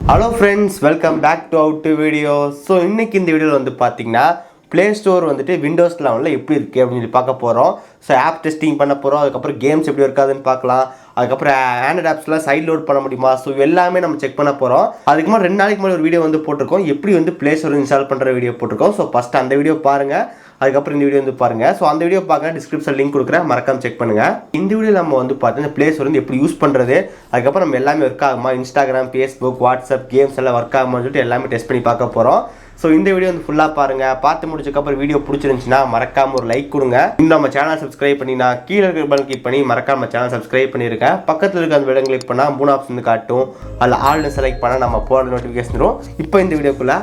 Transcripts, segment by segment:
Hello friends, welcome back to our video. So இன்னைக்கு இந்த வீடியோல வந்து பாத்தீங்கன்னா Play Store வந்துட்டு Windows 11ல எப்படி இருக்கு அப்படினு பார்க்க போறோம். சோ ஆப் டெஸ்டிங் பண்ண போறோம். அதுக்கு அப்புறம் கேம்ஸ் எப்படி இருக்காதுன்னு பார்க்கலாம். அதுக்கு அப்புறம் ஆண்ட்ராய்ட் ஆப்ஸ்லாம் சைடு லோட் பண்ண முடியுமா? சோ எல்லாமே நம்ம செக் பண்ண போறோம். அதுக்கு முன்னாடி 2 நாளைக்கு முன்னாடி ஒரு வீடியோ வந்து போட்டுருக்கோம். எப்படி வந்து Play Store இன்ஸ்டால் பண்ற வீடியோ போட்டுருக்கோம். சோ ஃபர்ஸ்ட் அந்த வீடியோ பாருங்க. அதுக்கப்புறம் இந்த வீடியோ வந்து பாருங்க. ஸோ அந்த வீடியோ பார்க்க டிஸ்கிரிப்ஷன் லிங்க் கொடுக்குறேன், மறக்காம செக் பண்ணுங்க. இந்த வீடியோ நம்ம வந்து பார்த்தீங்கன்னா Play Store வந்து எப்படி யூஸ் பண்ணுறது, அதுக்கப்புறம் நம்ம எல்லாமே ஒர்க் ஆகுமா, இன்ஸ்டாகிராம், ஃபேஸ்புக், வாட்ஸ்அப், கேம்ஸ் எல்லாம் ஒர்க் ஆகுமான்னு சொல்லிட்டு எல்லாமே டெஸ்ட் பண்ணி பார்க்க போகிறோம். ஸோ இந்த வீடியோ வந்து ஃபுல்லாக பாருங்கள். பார்த்து முடிச்சதுக்கப்புறம் வீடியோ பிடிச்சிருந்துச்சுன்னா மறக்காம ஒரு லைக் கொடுங்க. இன்னும் நம்ம சேனல் சப்ஸ்கிரைப் பண்ணி நான் கீழே இருக்கிற பட்டன் கிளிக் பண்ணி மறக்காம நம்ம சேனல் சப்ஸ்கிரைப் பண்ணியிருக்கேன். பக்கத்தில் இருக்க அந்த பட்டன் கிளிக் பண்ணால் 3 ஆப்ஷன் காட்டும். அதில் ஆல்னு செலக்ட் பண்ணால் நம்ம போகிற நோட்டிஃபிகேஷன் வரும். இப்போ இந்த வீடியோக்குள்ளே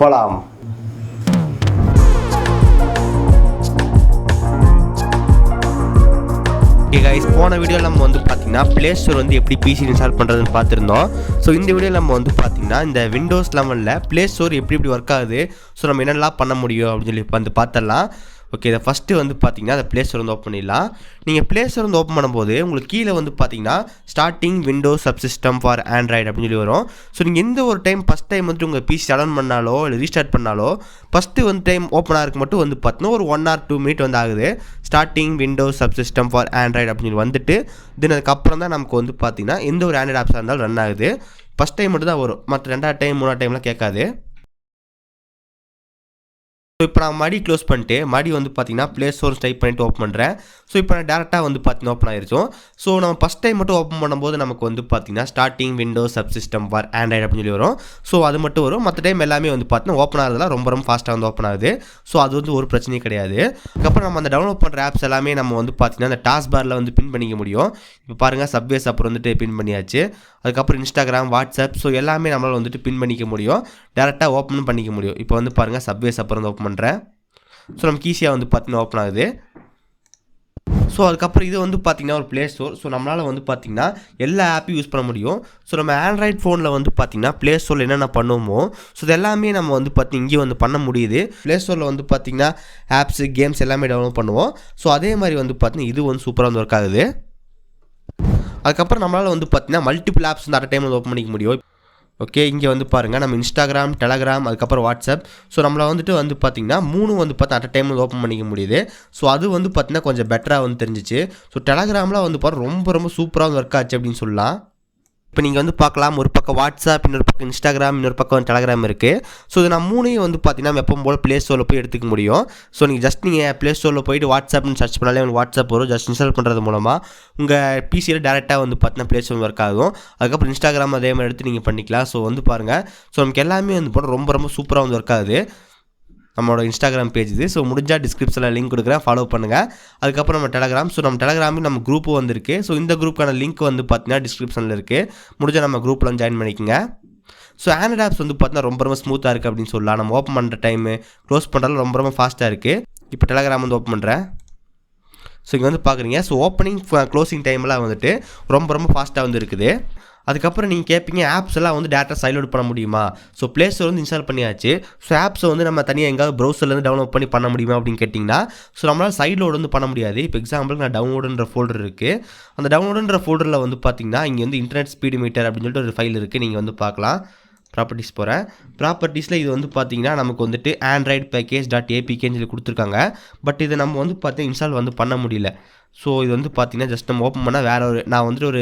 போகலாம். கைஸ், போன வீடியோவில் நம்ம வந்து பார்த்தீங்கன்னா Play Store வந்து எப்படி பிசி இன்ஸ்டால் பண்ணுறதுன்னு பார்த்துருந்தோம். ஸோ இந்த வீடியோவில் நம்ம வந்து பார்த்தீங்கன்னா இந்த Windows 11ல் Play Store எப்படி ஒர்க் ஆகுது, ஸோ நம்ம என்னெல்லாம் பண்ண முடியும் அப்படின்னு சொல்லி வந்து பார்த்துடலாம். ஓகே, இதை ஃபஸ்ட்டு வந்து பார்த்தீங்கன்னா அந்த Play Store வந்து ஓப்பன் பண்ணிடலாம். நீங்கள் Play Store வந்து ஓப்பன் பண்ணும்போது உங்களுக்கு கீழே வந்து பார்த்தீங்கன்னா starting Windows subsystem for Android அப்படின்னு சொல்லி வரும். ஸோ நீங்கள் எந்த ஒரு டைம் ஃபஸ்ட் டைம் வந்து உங்கள் பிசி டவுன் பண்ணாலோ இல்லை ரீஸ்டார்ட் பண்ணாலோ ஃபஸ்ட்டு வந்து டைம் ஓப்பன் ஆகிறதுக்கு மட்டும் வந்து பார்த்தீங்கன்னா ஒரு 1 or 2 மினிட் வந்து ஆகுது. Starting Windows subsystem for Android அப்படின்னு சொல்லி வந்துட்டு தென் அதுக்கப்புறம் தான் நமக்கு வந்து பார்த்தீங்கன்னா எந்த ஒரு ஆண்ட்ராய்டு ஆப்ஸாக இருந்தாலும் ரன் ஆகுது. ஃபஸ்ட் டைம் மட்டும் தான் வரும், மற்ற 2ஆவது டைம் 3ஆவது டைம்லாம் கேட்காது. ஸோ இப்போ நான் மடி க்ளோஸ் பண்ணிட்டு மடி வந்து பார்த்தீங்கன்னா Play Store டைப் பண்ணிட்டு ஓப்பன் பண்ணுறேன். ஸோ இப்போ நான் டேரெக்டாக வந்து பார்த்தீங்கன்னா ஓப்பன் ஆயிருச்சோம். ஸோ நம்ம ஃபஸ்ட் டைம் மட்டும் ஓப்பன் பண்ணும்போது நமக்கு வந்து பார்த்தீங்கன்னா starting Windows subsystem for Android அப்படின்னு சொல்லி வரும். ஸோ அது மட்டும் வரும். மற்ற டைம் எல்லாமே வந்து பார்த்தீங்கன்னா ஓப்பன் ஆகிறதுலாம் ரொம்ப ஃபாஸ்ட்டாக வந்து ஓப்பன் ஆகுது. ஸோ அது வந்து ஒரு பிரச்சனையும் கிடையாது. அதுக்கப்புறம் நம்ம அந்த டவுன்லோட் பண்ணுற ஆப்ஸ் எல்லாமே நம்ம வந்து பார்த்தீங்கன்னா அந்த டாஸ்க் பாரில் வந்து பின் பண்ணிக்க முடியும். இப்போ பாருங்கள், சப்வேஸ் அப்புறம் வந்துட்டு பின் பண்ணியாச்சு. அதுக்கப்புறம் இன்ஸ்டாகிராம், வாட்ஸ்அப், ஸோ எல்லாமே நம்மளால் வந்துட்டு பின் பண்ணிக்க முடியும். டேரெக்டாக ஓப்பனும் பண்ணிக்க முடியும். இப்போ வந்து பாருங்கள், சப்வேஸ் அப்புறம் வந்து ஓப்பன் பண்ணுறேன். ஸோ நமக்கு ஈஸியாக வந்து பார்த்தீங்கன்னா ஓப்பன் ஆகுது. ஸோ அதுக்கப்புறம் இது வந்து பார்த்திங்கன்னா ஒரு Play Store. ஸோ நம்மளால் வந்து பார்த்திங்கன்னா எல்லா ஆப்பையும் யூஸ் பண்ண முடியும். ஸோ நம்ம ஆண்ட்ராய்ட் ஃபோனில் வந்து பார்த்திங்கன்னா Play Store என்னென்ன பண்ணுவோமோ ஸோ இது எல்லாமே நம்ம வந்து பார்த்திங்கன்னா இங்கே வந்து பண்ண முடியுது. Play Store வந்து பார்த்திங்கன்னா ஆப்ஸு, கேம்ஸ் எல்லாமே டவுன்லோட் பண்ணுவோம். ஸோ அதே மாதிரி வந்து பார்த்திங்கன்னா இது வந்து சூப்பராக வந்து ஒர்க் ஆகுது. அதுக்கப்புறம் நம்மளால் வந்து பார்த்திங்கன்னா மல்டிபிள் ஆப்ஸ் வந்து அட் டைம் வந்து ஓப்பன் பண்ணிக்க முடியும். ஓகே, இங்கே வந்து பாருங்கள், நம்ம இன்ஸ்டாகிராம், டெலகிராம், அதுக்கப்புறம் வாட்ஸ்அப், ஸோ நம்மளை வந்து பார்த்திங்கன்னா 3 வந்து பார்த்தா அட் டைம் வந்து ஓப்பன் பண்ணிக்க முடியுது. ஸோ அது வந்து பார்த்திங்கன்னா கொஞ்சம் பெட்டராக வந்து தெரிஞ்சிச்சு. ஸோ டெலகிராமில் வந்து பாருங்கள் ரொம்ப சூப்பராக வந்து ஒர்க் ஆச்சு அப்படின்னு சொல்லலாம். இப்போ நீங்கள் வந்து பார்க்கலாம், ஒரு பக்கம் வாட்ஸ்அப், இன்னொரு பக்கம் இன்ஸ்டாகிராம், இன்னொரு பக்கம் டெலகிராம் இருக்குது. ஸோ இது நான் 3ஐயும் வந்து பார்த்தீங்கன்னா எப்பவும் போல் Play Storeல போய் எடுத்துக்க முடியும். ஸோ நீங்கள் Play Storeல போயிட்டு வாட்ஸ்அப்னு சர்ச் பண்ணாலே உங்களுக்கு வாட்ஸ்அப் வரும். ஜஸ்ட் இன்ஸ்டால் பண்ணுறது மூலமாக உங்கள் பிசியில் டேரெக்டாக வந்து பார்த்தீங்கன்னா Play Store ஒர்க் ஆகும். அதுக்கப்புறம் இன்ஸ்டாகிராம் அதே மாதிரி எடுத்து நீங்கள் பண்ணிக்கலாம். ஸோ வந்து பாருங்கள், ஸோ நமக்கு எல்லாமே வந்து போட ரொம்ப சூப்பராக வந்து ஒர்க் ஆகுது. நம்மளோட இன்ஸ்டாகிராம் பேஜ் இது. ஸோ முடிஞ்சால் டிஸ்கிரிப்ஷனில் லிங்க் கொடுக்குறேன், ஃபாலோ பண்ணுங்கள். அதுக்கப்புறம் நம்ம டெலகிராம், ஸோ நம்ம டெலகிராமில் நம்ம குரூப்பு வந்துருக்கு. ஸோ இந்த குரூப்புக்கான லிங்க் வந்து பார்த்தீங்கன்னா டிஸ்கிரிப்ஷனில் இருக்குது. முடிஞ்சால் நம்ம குரூப்பில் வந்து ஜாயின் பண்ணிக்கோங்க. ஸோ ஆண்ட்ராய்ட் ஆப்ஸ் வந்து பார்த்தீங்கன்னா ரொம்ப ஸ்மூத்தாக இருக்குது அப்படின்னு சொல்லலாம். நம்ம ஓப்பன் பண்ணுற டைமு, க்ளோஸ் பண்ணுறதுல ரொம்ப ஃபாஸ்ட்டாக இருக்குது. இப்போ டெலகிராம் வந்து ஓப்பன் பண்ணுறேன். ஸோ இங்கே வந்து பார்க்குறீங்க, ஸோ ஓப்பனிங் க்ளோசிங் டைம்லாம் வந்துட்டு ரொம்ப ஃபாஸ்ட்டாக வந்து இருக்குது. அதுக்கப்புறம் நீங்கள் கேட்பீங்க, ஆப்ஸ் எல்லாம் வந்து டேட்டா சைலோட் பண்ண முடியுமா? ஸோ Play Store வந்து இன்ஸ்டால் பண்ணியாச்சு. ஸோ ஆப்ஸை வந்து நம்ம தனியாக எங்கேயாவது ப்ரௌசர்லேருந்து டவுன்லோட் பண்ண முடியுமா அப்படின்னு கேட்டிங்கன்னா, ஸோ நம்மளால் சைட் லோட் வந்து பண்ண முடியாது. இப்போ எக்ஸாம்பிளுக்கு நான் டவுன்லோடுன்ற ஃபோல்டர் இருக்குது. அந்த டவுன்லோடுன்ற ஃபோல்டரில் வந்து பார்த்தீங்கன்னா இங்கே வந்து இன்டர்நெட் ஸ்பீடு மீட்டர் அப்படின்னு சொல்லிட்டு ஒரு ஃபைல் இருக்குது. நீங்கள் வந்து பார்க்கலாம். ப்ராப்பர்ட்டிஸ் போகிறேன். ப்ராப்பர்ட்டிஸில் இது வந்து பார்த்தீங்கன்னா நமக்கு வந்துட்டு ஆண்ட்ராய்டு பேக்கேஜ் .apkன்னு சொல்லி கொடுத்துருக்காங்க. பட் இது நம்ம வந்து பார்த்தீங்கன்னா இன்ஸ்டால் வந்து பண்ண முடியல. ஸோ இது வந்து பார்த்தீங்கன்னா ஜஸ்ட் நம்ம ஓப்பன் பண்ணால் வேறு நான் வந்துட்டு ஒரு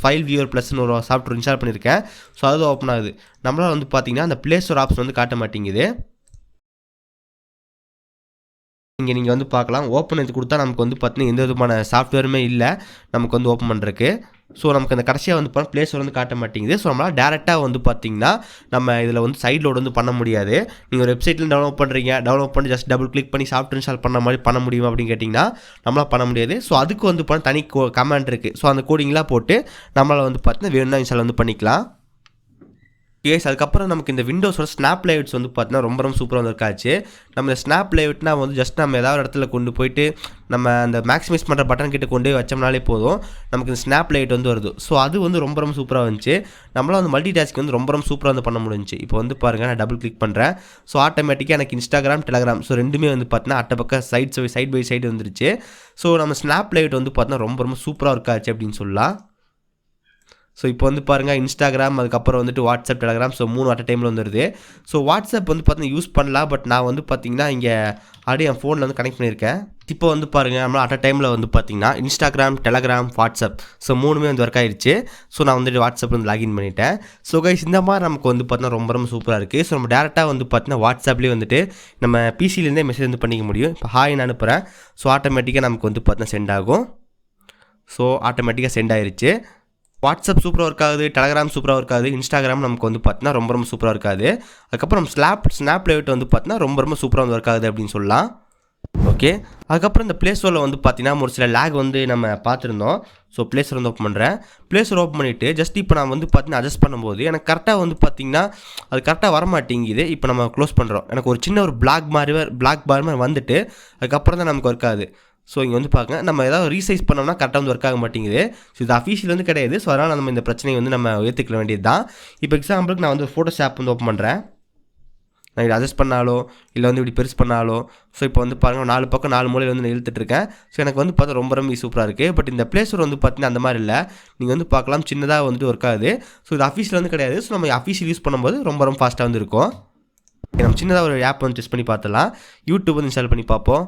ஃபைல் வியூவர் ப்ளஸ்ன்னு ஒரு சாஃப்ட்வேர் இன்ஸ்டால் பண்ணியிருக்கேன். ஸோ அது ஓப்பன் ஆகுது. நம்மளால் வந்து பார்த்தீங்கன்னா அந்த Play Store ஆப்ஷன் வந்து காட்ட மாட்டேங்குது. இங்கே நீங்கள் வந்து பார்க்கலாம், ஓப்பன் இது கொடுத்தா நமக்கு வந்து பார்த்தீங்கன்னா எந்த விதமான சாஃப்ட்வேருமே இல்லை நமக்கு வந்து ஓப்பன் பண்ணுறதுக்கு. ஸோ நமக்கு அந்த கடைசியாக வந்து Play Store வந்து காட்ட மாட்டேங்குது. ஸோ நம்மளால் டேரெக்டாக வந்து பார்த்திங்கன்னா நம்ம இதில் வந்து சைட் லோட் வந்து பண்ண முடியாது. நீங்கள் ஒரு வெப்சைட்டில் டவுன்லோட் பண்ணுறீங்க, டவுன்லோட் பண்ணி ஜஸ்ட் டபுள் கிளிக் பண்ணி சாஃப்ட்வேர் இன்ஸ்டால் பண்ண மாதிரி பண்ண முடியுமா அப்படின்னு கேட்டிங்கன்னா நம்மளால் பண்ண முடியாது. ஸோ அதுக்கு வந்து தனி கமாண்ட் இருக்குது. ஸோ அந்த கோடிங்லாம் போட்டு நம்மளால் வந்து பார்த்தீங்கன்னா வேணும்னா இன்ஸ்டால் வந்து பண்ணிக்கலாம். அதுக்கப்புறம் நமக்கு இந்த விண்டோஸோட ஸ்னாப் லேஅவுட்ஸ் வந்து பார்த்தீங்கன்னா ரொம்ப சூப்பராக வந்து இருக்காச்சு. நம்ம இந்த ஸ்னாப் லேஅவுட்னா வந்து ஜஸ்ட் நம்ம ஏதாவது இடத்துல கொண்டு போயிட்டு நம்ம அந்த மேக்ஸிமைஸ் பண்ணுற பட்டன் கிட்ட கொண்டு போய் வச்சோம்னாலே போதும், நமக்கு இந்த ஸ்னாப் லேஅவுட் வந்து வருது. ஸோ அது வந்து ரொம்ப சூப்பராக இருந்துச்சு. நம்மளால் வந்து மல்டி டாஸ்க் வந்து ரொம்ப சூப்பராக வந்து பண்ண முடிஞ்சிச்சு. இப்போ வந்து பாருங்கள், நான் டபுள் கிளிக் பண்ணுறேன். ஸோ ஆட்டோமேட்டிக்காக எனக்கு இன்ஸ்டாகிராம், டெலகிராம் ஸோ ரெண்டுமே வந்து பார்த்தீங்கன்னா அட்ட பக்கம் சைட் பை சைடு வந்துருச்சு. ஸோ நம்ம ஸ்னாப் லேஅவுட் வந்து பார்த்தீங்கன்னா ரொம்ப சூப்பராக இருக்காச்சு அப்படின்னு சொல்லலாம். ஸோ இப்போ வந்து பாருங்கள் இன்ஸ்டாகிராம், அதுக்கப்புறம் வந்துட்டு WhatsApp, Telegram, so 3 at a டைமில் வந்துடுது. ஸோ வாட்ஸ்அப் வந்து பார்த்தீங்கன்னா யூஸ் பண்ணலாம், பட் நான் வந்து பார்த்தீங்கன்னா இங்கே ஆல்ரெடி என் ஃபோனில் வந்து கனெக்ட் பண்ணியிருக்கேன். இப்போ வந்து பாருங்கள் நம்மளால் அட் அ டைமில் வந்து பார்த்தீங்கன்னா இன்ஸ்டாகிராம், டெலகிராம், வாட்ஸ்அப், ஸோ 3மே வந்து ஒர்க் ஆயிடுச்சு. ஸோ நான் வந்துட்டு வாட்ஸ்அப் வந்து லாகின் பண்ணிட்டேன். ஸோ கைஸ் இந்த மாதிரி நமக்கு வந்து பார்த்தீங்கன்னா ரொம்ப ரொம்ப சூப்பராக இருக்குது. ஸோ நம்ம டேரெக்டாக வந்து பார்த்தீங்கன்னா வாட்ஸ்அப்லேயே வந்துட்டு நம்ம பிசிலேருந்தே மெசேஜ் வந்து பண்ணிக்க முடியும். இப்போ ஹாய்னு அனுப்புகிறேன். ஸோ ஆட்டோமேட்டிக்காக நமக்கு வந்து பார்த்தீங்கன்னா சென்ட் ஆகும். ஸோ ஆட்டோமேட்டிக்காக சென்ட் ஆயிடுச்சு. வாட்ஸ்அப் சூப்பராக ஒர்க் ஆகுது, டெலகிராம் சூப்பராக ஒர்க் ஆகுது, இன்ஸ்டாகிராம் நமக்கு வந்து பார்த்தீங்கன்னா ரொம்ப ரொம்ப சூப்பராக இருக்காது. அதுக்கப்புறம் ஸ்னாப் லைட் வந்து பார்த்தீங்கன்னா ரொம்ப ரொம்ப சூப்பராக வந்து ஒர்க் ஆகுது அப்படின்னு சொல்லலாம். ஓகே, அதுக்கப்புறம் இந்த ப்ளேஸ்டோரில் வந்து பார்த்தீங்கன்னா ஒரு சில லேக் வந்து நம்ம பார்த்துருந்தோம். ஸோ ப்ளேஸ்டோர் வந்து ஓப்பன் பண்ணுறேன். ப்ளேஸ்டோர் ஓப்பன் பண்ணிவிட்டு ஜஸ்ட் இப்போ நான் வந்து பார்த்தீங்கன்னா அட்ஜஸ்ட் பண்ணும்போது எனக்கு கரெக்டாக வந்து பார்த்தீங்கன்னா அது கரெக்டாக வர மாட்டேங்குது. இப்போ நம்ம க்ளோஸ் பண்ணுறோம், எனக்கு ஒரு சின்ன ஒரு பிளாக் பார் மாதிரி வந்துட்டு அதுக்கப்புறம் தான் நமக்கு ஒர்க் ஆகுது. ஸோ இங்கே வந்து பாருங்க, நம்ம ஏதாவது ரீசைஸ் பண்ணோம்னா கரெக்டாக வந்து ஒர்க் ஆக மாட்டேங்குது. ஸோ இது அஃபீஷியல் வந்து கிடையாது. ஸோ அதனால் நம்ம இந்த பிரச்சனையை வந்து நம்ம ஏற்றுக்க வேண்டியது தான். இப்போ எக்ஸாம்பிளுக்கு நான் வந்து ஃபோட்டோஸ் ஆப் வந்து ஓப்பன் பண்ணுறேன். நான் இதை அட்ஜஸ்ட் பண்ணாலோ இல்லை வந்து இப்படி பெருசு பண்ணாலோ, ஸோ இப்போ வந்து பாருங்கள் 4 பக்கம் 4 மூலையில் வந்து நான் இழுத்துட்ருக்கேன். ஸோ எனக்கு வந்து பார்த்தா ரொம்ப ரொம்ப சூப்பராக இருக்குது. பட் இந்த ப்ளேஸ்டோர் வந்து பார்த்தீங்கன்னா அந்த மாதிரி இல்லை. நீங்கள் வந்து பார்க்கலாம் சின்னதாக வந்துட்டு ஒர்க் ஆகுது. ஸோ இது அஃபீஷியல் வந்து கிடையாது. ஸோ நம்ம அஃபீஷியல் யூஸ் பண்ணும்போது ரொம்ப ரொம்ப ஃபாஸ்ட்டாக வந்து இருக்கும். நம்ம சின்னதாக ஒரு ஆப் வந்து டெஸ்ட் பண்ணி பார்த்துலாம். யூடியூப் வந்து இன்ஸ்டால் பண்ணி பார்ப்போம்.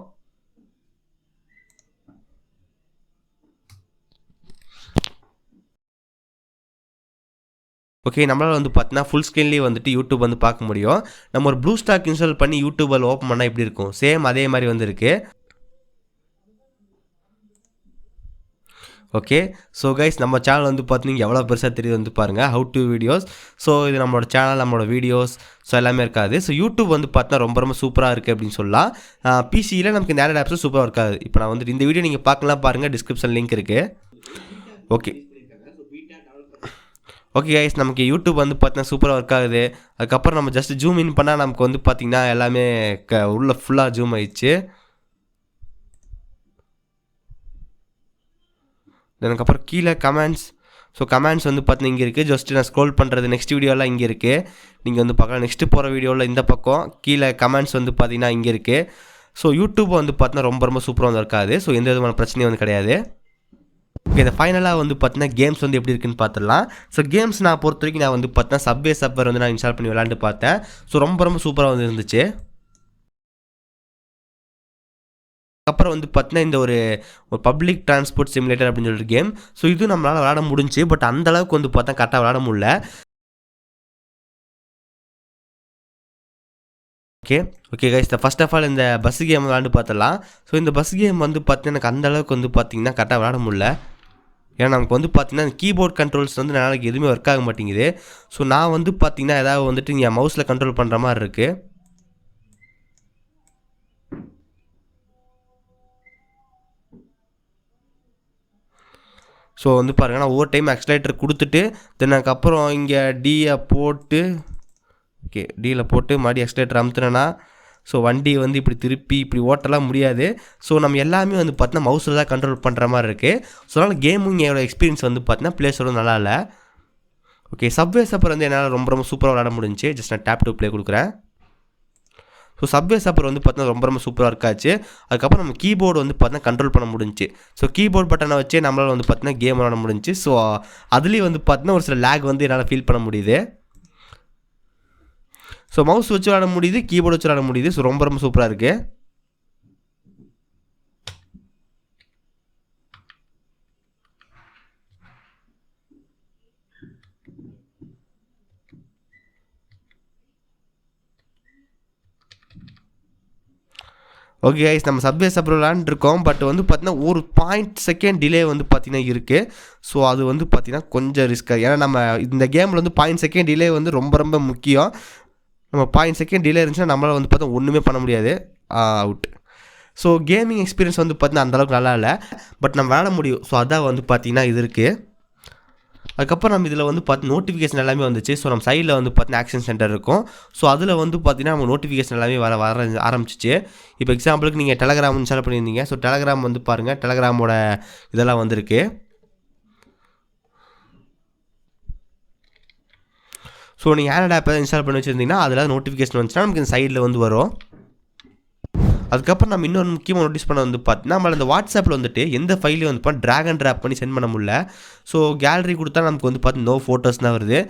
ஓகே, நம்மளால் வந்து பார்த்தீங்கன்னா ஃபுல் ஸ்க்ரீன்லேயே வந்துட்டு யூடியூப் வந்து பார்க்க முடியும். நம்ம ஒரு ப்ளூ ஸ்டாக் இன்ஸ்டால் பண்ணி யூடியூபில் ஓப்பன் பண்ணால் எப்படி இருக்கும், சேம் அதே மாதிரி வந்து இருக்குது. ஓகே, ஸோ கைஸ் நம்ம சேனல் வந்து பார்த்தீங்கன்னா எவ்வளோ பெருசாக தெரியுது வந்து பாருங்கள், ஹவு டு வீடியோஸ். ஸோ இது நம்மளோட சேனல், நம்மளோட வீடியோஸ், ஸோ எல்லாமே இருக்காது. ஸோ யூடியூப் வந்து பார்த்தீங்கன்னா ரொம்ப ரொம்ப சூப்பராக இருக்குது அப்படின்னு சொல்லலாம். பிசியில் நமக்கு இந்த ஆண்ட்ராய்டு ஆப்ஸும் சூப்பராக இருக்காது. இப்போ நான் வந்துட்டு இந்த வீடியோ நீங்கள் பார்க்கலாம், பாருங்கள், டிஸ்கிரிப்ஷன் லிங்க் இருக்குது. ஓகே ஓகே கைஸ், நமக்கு யூடியூப் வந்து பார்த்தீங்கன்னா சூப்பராக ஒர்க் ஆகுது. அதுக்கப்புறம் நம்ம ஜஸ்ட் ஜூம் இன் பண்ணால் நமக்கு வந்து பார்த்திங்கன்னா எல்லாமே உள்ள ஃபுல்லாக ஜூம் ஆயிடுச்சு. அதுக்கப்புறம் கீழே கமெண்ட்ஸ், ஸோ கமெண்ட்ஸ் வந்து பார்த்தீங்கன்னா இங்கே இருக்குது. ஜஸ்ட்டு நான் ஸ்க்ரோல் பண்ணுறது நெக்ஸ்ட் வீடியோலாம் இங்கே இருக்குது. நீங்கள் வந்து பார்க்கலாம், நெக்ஸ்ட்டு போகிற வீடியோவில் இந்த பக்கம் கீழே கமெண்ட்ஸ் வந்து பார்த்தீங்கன்னா இங்கே இருக்குது. ஸோ யூடியூப் வந்து பார்த்தீங்கன்னா ரொம்ப ரொம்ப சூப்பராக வந்து ஒர்க் ஆகுது. ஸோ எந்த விதமான பிரச்சனையும் வந்து கிடையாது. ஓகே, இந்த ஃபைனலாக வந்து பார்த்தீங்கன்னா கேம்ஸ் வந்து எப்படி இருக்குன்னு பார்த்துடலாம். ஸோ கேம்ஸ் நான் பொறுத்த வரைக்கும் நான் வந்து பார்த்தீங்கன்னா சப்வே சர்ஃபர் வந்து நான் இன்ஸ்டால் பண்ணி விளாண்டு பார்த்தேன். ஸோ ரொம்ப ரொம்ப சூப்பராக வந்து இருந்துச்சு. அப்புறம் வந்து பார்த்தீங்கன்னா இந்த ஒரு பப்ளிக் டிரான்ஸ்போர்ட் சிமுலேட்டர் அப்படின்னு சொல்லிட்டு கேம். ஸோ இது நம்மளால் விளாட முடிஞ்சு, பட் அந்தளவுக்கு வந்து பார்த்தா கரெக்டாக விளாட முடியல. Okay okay guys, first of all இந்த பஸ் கேம் விளாண்டு பார்த்துடலாம். ஸோ இந்த பஸ் கேம் வந்து பார்த்தீங்கன்னா எனக்கு அந்தளவுக்கு வந்து பார்த்தீங்கன்னா கரெக்டாக விளாட முடியல. ஏன்னா நமக்கு வந்து பார்த்தீங்கன்னா கீபோர்ட் கண்ட்ரோல்ஸ் வந்து நாளைக்கு எதுவுமே ஒர்க் ஆக மாட்டேங்குது. ஸோ நான் வந்து பார்த்தீங்கன்னா ஏதாவது வந்துட்டு இங்கே மவுஸில் கண்ட்ரோல் பண்ணுற மாதிரி இருக்குது. ஸோ வந்து பாருங்கள், நான் ஒவ்வொரு டைம் ஆக்சிலேட்டர் கொடுத்துட்டு தென் அதுக்கப்புறம் இங்கே டியை போட்டு, ஓகே டியில் போட்டு மறுபடியும் ஆக்சிலேட்டர் அமுத்துனேன்னா ஸோ வண்டி வந்து இப்படி திருப்பி இப்படி ஓட்டலாம் முடியாது. ஸோ நம்ம எல்லாமே வந்து பார்த்தீங்கன்னா மவுஸில் தான் கண்ட்ரோல் பண்ணுற மாதிரி இருக்குது. ஸோ அதனால் கேமிங் என்னோட எக்ஸ்பீரியன்ஸ் வந்து பார்த்தீங்கன்னா ப்ளேஸ்டோர் நல்லா இல்லை. ஓகே, சப்வே சர்ஃபர் வந்து என்னால் ரொம்ப ரொம்ப சூப்பராக விளாட முடிஞ்சு. ஜஸ்ட் நான் டேப் டு ப்ளே கொடுக்குறேன். ஸோ சப்வே சர்ஃபர் வந்து பார்த்தீங்கன்னா ரொம்ப ரொம்ப சூப்பராக இருக்காச்சு. அதுக்கப்புறம் நம்ம கீபோர்டு வந்து பார்த்தீங்கன்னா கண்ட்ரோல் பண்ண முடிஞ்சு. ஸோ கீபோர்ட் பட்டனை வச்சே நம்மளால் வந்து பார்த்தீங்கன்னா கேம் விளாட முடிஞ்சு. ஸோ அதுலேயும் வந்து பார்த்தீங்கன்னா ஒரு சில லேக் வந்து என்னால் ஃபீல் பண்ண முடியுது. ஸோ மவுஸ் வச்சு விளாட முடியுது, கீபோர்டு வச்சு விளாட முடியுது. ஸோ ரொம்ப ரொம்ப சூப்பராக இருக்குது. ஓகே கைஸ், நம்ம சப்வே சர்ஃபர் விளாண்டுருக்கோம். பட் வந்து பார்த்தீங்கன்னா ஒரு 0.1 செகண்ட் டிலே வந்து பார்த்தீங்கன்னா இருக்குது. ஸோ அது வந்து பார்த்தீங்கன்னா கொஞ்சம் ரிஸ்க்காக, ஏன்னா நம்ம இந்த கேமில் வந்து 0.1 செகண்ட் டிலே வந்து ரொம்ப ரொம்ப முக்கியம். நம்ம 0.1 செகண்ட் டிலே இருந்துச்சுன்னா நம்மளால் வந்து பார்த்தா ஒன்றுமே பண்ண முடியாது, அவுட். ஸோ கேமிங் எக்ஸ்பீரியன்ஸ் வந்து பார்த்தீங்கன்னா அந்தளவுக்கு நல்லா இல்லை, பட் நம்ம விளாட முடியும். ஸோ அதான் வந்து பார்த்தீங்கன்னா இது இருக்குது. அதுக்கப்புறம் நம்ம இதில் வந்து பார்த்து நோட்டிஃபிகேஷன் எல்லாமே வந்துச்சு. ஸோ நம்ம சைடில் வந்து பார்த்தீங்கன்னா ஆக்ஷன் சென்டர் இருக்கும். ஸோ அதில் வந்து பார்த்தீங்கன்னா நம்ம நோட்டிஃபிகேஷன் எல்லாமே வர ஆரம்பிச்சிச்சு. இப்போ எக்ஸாம்பிளுக்கு நீங்கள் டெலகிராம் இன்ஸ்டால் பண்ணியிருந்தீங்க. ஸோ டெலகிராம் வந்து பாருங்கள், டெலகிராமோட இதெல்லாம் வந்திருக்கு. ஸோ நீங்கள் ஆண்ட்ராய்டு ஆப் இன்ஸ்டால் பண்ணி வச்சுருந்தீங்கன்னா அதில் நோட்டிஃபிகேஷன் வந்துச்சுன்னா நமக்கு இந்த சைடில் வந்து வரும். அதுக்கப்புறம் நம்ம இன்னொரு முக்கியமாக நோட்டீஸ் பண்ண வந்து பார்த்தீங்கன்னா நம்மள இந்த வாட்ஸ்அப்பில் வந்துட்டு எந்த ஃபைலையும் வந்து ட்ராக் அண்ட் ட்ராப் பண்ணி சென்ட் பண்ண முடியல. ஸோ கேலரி கொடுத்தா நமக்கு வந்து பார்த்தீங்கன்னா நோ ஃபோட்டோஸ் தான் வருது.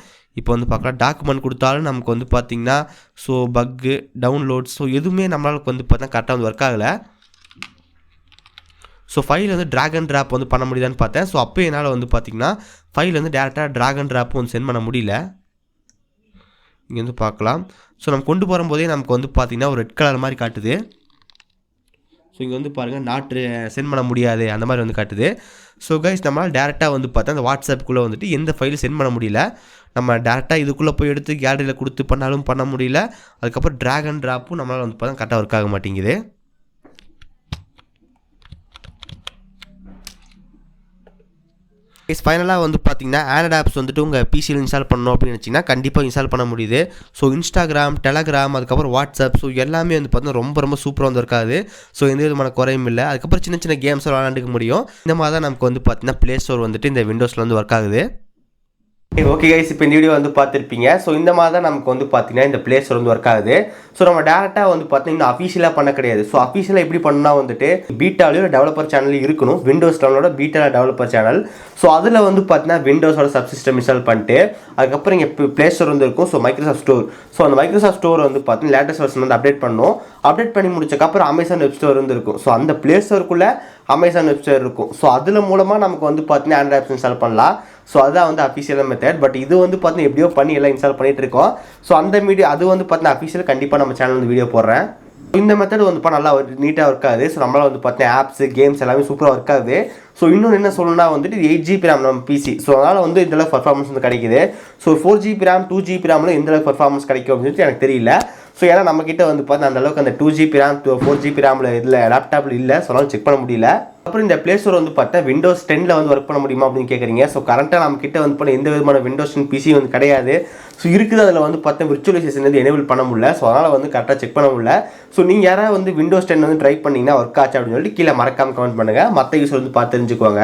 இப்போ வந்து பார்க்கலாம் டாக்குமெண்ட் கொடுத்தாலும் நமக்கு வந்து பார்த்திங்கன்னா ஸோ பக்கு டவுன்லோட்ஸ் ஸோ எதுவுமே நம்மளுக்கு வந்து பார்த்தீங்கன்னா கரெக்டாக வந்து ஒர்க் ஆகலை. ஸோ ஃபைல் வந்து ட்ராக் அண்ட் ட்ராப் வந்து பண்ண முடியுதான்னு பார்த்தேன். ஸோ அப்போ என்னால் வந்து பார்த்திங்கன்னா ஃபைல் வந்து டேரெக்டாக ட்ராக் அண்ட் ட்ராப் வந்து சென்ட் பண்ண முடியல. இங்கே வந்து பார்க்கலாம். ஸோ நம்ம கொண்டு போகும்போதே நமக்கு வந்து பார்த்திங்கன்னா ஒரு ரெட் கலர் மாதிரி காட்டுது. ஸோ இங்கே வந்து பாருங்கள் நாட்டு சென்ட் பண்ண முடியாது அந்த மாதிரி வந்து காட்டுது. ஸோ கைஸ் நம்மளால் டேரெக்டாக வந்து பார்த்தா அந்த வாட்ஸ்அப்புக்குள்ளே வந்துட்டு எந்த ஃபைலும் சென்ட் பண்ண முடியல. நம்ம டேரெக்டாக இதுக்குள்ளே போய் எடுத்து கேலரியில் கொடுத்து பண்ணாலும் பண்ண முடியல. அதுக்கப்புறம் ட்ராக் அண்ட் ட்ராப்பும் நம்மளால் வந்து பார்த்தா கரெக்டாக ஒர்க் ஆக மாட்டேங்குது. ஃபைனலாக வந்து பார்த்தீங்கன்னா ஆண்ட்ராய்ட் ஆப்ஸ் வந்துட்டு உங்கள் பிசியில் இன்ஸ்டால் பண்ணணும் அப்படின்னு நினச்சிங்கன்னா கண்டிப்பாக இன்ஸ்டால் பண்ண முடியுது. ஸோ இன்ஸ்டாகிராம், டெலகிராம், அதுக்கப்புறம் வாட்ஸ்அப் ஸோ எல்லாமே வந்து பார்த்தீங்கன்னா ரொம்ப சூப்பராக வந்து இருக்காது. ஸோ எந்த விதமான குறையும் இல்லை. அதுக்கப்புறம் சின்ன கேம்ஸ் விளாண்டுக்க முடியும். இந்த மாதிரி தான் நமக்கு வந்து பார்த்தீங்கன்னா ப்ளே ஸ்டோர் வந்துட்டு இந்த விண்டோஸில் வந்து ஒர்க் ஆகுது. ஓகே கைஸ், இப்போ இந்த வீடியோ வந்து பார்த்துருப்பீங்க. ஸோ இந்த மாதிரி தான் நமக்கு வந்து பார்த்தீங்கன்னா இந்த ப்ளே ஸ்டோர் வந்து ஒர்க் ஆகுது. ஸோ நம்ம டேரெக்டாக வந்து பார்த்தீங்கன்னா அஃபீஷியலாக பண்ண கிடையாது. ஸோ அஃபீஷியலாக எப்படி பண்ணால் வந்துட்டு பீட்டாலையும் டெவலப்பர் சேனல் இருக்கணும். விண்டோஸ் டவுனோட பீட்டாவில் டெவலப்பர் சேனல். ஸோ அதில் வந்து பார்த்தீங்கன்னா விண்டோஸோட சப்சிஸ்டம் இன்ஸ்டால் பண்ணிட்டு அதுக்கப்புறம் இங்கே ப்ளே ஸ்டோர் வந்து இருக்கும். So Microsoft store. ஸோ அந்த மைக்ரோசாஃப்ட் ஸ்டோர் வந்து பார்த்தீங்கன்னா லேட்டஸ்ட் வெர்ஷன் வந்து அப்டேட் பண்ணணும். அப்டேட் பண்ணி முடிச்சக்கப்புறம் அமேசான் வெப் ஸ்டோர் வந்து இருக்கும். ஸோ அந்த ப்ளே ஸ்டோருக்குள்ளே அமேசான் வெப் ஸ்டோர் இருக்கும். ஸோ அதில் மூலமாக நமக்கு வந்து பார்த்தீங்கன்னா ஆண்ட்ராய்ட் ஆப்ஸ் இன்ஸ்டால் பண்ணலாம். ஸோ அதுதான் வந்து அஃபிஷியல் மெத்தட். பட் இது வந்து பார்த்தீங்கன்னா எப்படியோ பண்ணி எல்லாம் இன்ஸ்டால் பண்ணிட்டு இருக்கோம். ஸோ அந்த வீடியோ அது வந்து பார்த்தீங்கன்னா அஃபிஷியல் கண்டிப்பாக நம்ம சேனல் வந்து வீடியோ போடுறேன். இந்த மெத்தட் வந்து நல்லா நீட்டாக ஒர்க் ஆகுது. ஸோ நம்மளால் வந்து பார்த்தீங்கன்னா ஆப்ஸ் கேம்ஸ் எல்லாமே சூப்பராக ஒர்க் ஆகுது. ஸோ இன்னொன்று என்ன சொல்லணும்னா வந்துட்டு 8GB RAM நம்ம பிசி. ஸோ அதனால் வந்து இந்தளவுக்கு பர்ஃபார்மன்ஸ் வந்து கிடைக்குது. ஸோ 4GB RAM 2GB RAMல எந்தளவுக்கு பர்ஃபார்மன்ஸ் கிடைக்கும் அப்படின்னு எனக்கு தெரியல. ஸோ ஏன்னா நம்மக்கிட்ட வந்து பார்த்தீங்கன்னா அந்தளவுக்கு அந்த 2GB RAM 4GB RAMல இதில் லேப்டாப்பில் இல்லை. ஸோ அதனால் செக் பண்ண முடியல. அப்புறம் இந்த ப்ளே ஸ்டோர் வந்து பார்த்தா விண்டோஸ் 10ல் வந்து ஒர்க் பண்ண முடியுமா அப்படின்னு கேட்குறீங்க. ஸோ கரண்ட்டாக நம்ம கிட்ட வந்து பண்ண எந்த விதமான விண்டோஸ் 10 பிசி வந்து கிடையாது. ஸோ இருக்குது அதில் வந்து பார்த்தா விர்ச்சுவலைசேஷன் வந்து எனேபிள் பண்ண முடியல. ஸோ அதனால் வந்து கரெக்டாக செக் பண்ண முடியல. ஸோ நீங்கள் யாராவது வந்து விண்டோஸ் 10 வந்து ட்ரை பண்ணிங்கன்னா ஒர்க் ஆச்சு அப்படின்னு சொல்லிட்டு கீழே மறக்காமல் கமெண்ட் பண்ணுங்கள். மற்ற யூஸர் வந்து பார்த்து தெரிஞ்சுக்குவாங்க.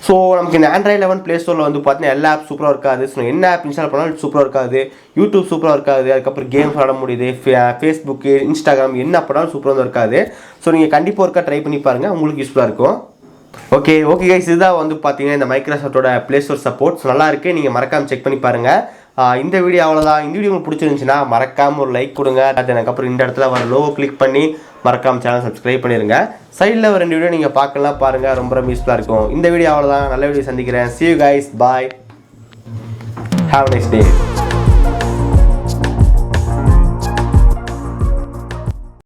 ஸோ நமக்கு இந்த ஆண்ட்ராய்ட் 11 ப்ளே ஸ்டோரில் வந்து பார்த்தீங்கன்னா எல்லா ஆப் சூப்பராக இருக்காது. ஸோ என்ன ஆப் இன்ஸ்டால் பண்ணாலும் சூப்பராக இருக்காது. யூடியூப் சூப்பராக இருக்காது. அதுக்கப்புறம் கேம்ஸ் விளாட முடியுது. ஃபேஸ்புக்கு, இன்ஸ்டாகிராம் என்ன பண்ணாலும் சூப்பராக இருக்காது. ஸோ நீங்கள் கண்டிப்பாக ஒர்க்காக ட்ரை பண்ணி பாருங்கள். உங்களுக்கு யூஸ்ஃபுல்லாக இருக்கும். ஓகே கைஸ், இதுதான் வந்து பார்த்தீங்கன்னா இந்த மைக்ரோசாஃப்ட்டோட ப்ளே ஸ்டோர் சப்போர்ட். ஸோ நல்லா இருக்குது. நீங்கள் மறக்காமல் செக் பண்ணி பாருங்கள். இந்த வீடியோ அவ்வளோதான். இந்த வீடியோ உங்களுக்கு பிடிச்சிருந்துச்சுன்னா மறக்காமல் ஒரு லைக் கொடுங்க. அதுக்கப்புறம் இந்த இடத்துல வர லோகோ கிளிக் பண்ணி மறக்காமல் சேனல் சப்ஸ்கிரைப் பண்ணிடுங்க. சைடில் ஒரு 2 வீடியோ நீங்கள் பார்க்கலாம் பாருங்கள். ரொம்ப யூஸ்ஃபுல்லாக இருக்கும். இந்த வீடியோ அவ்வளோதான். நல்ல வீடியோ சந்திக்கிறேன். See you guys. Bye. Have a nice day.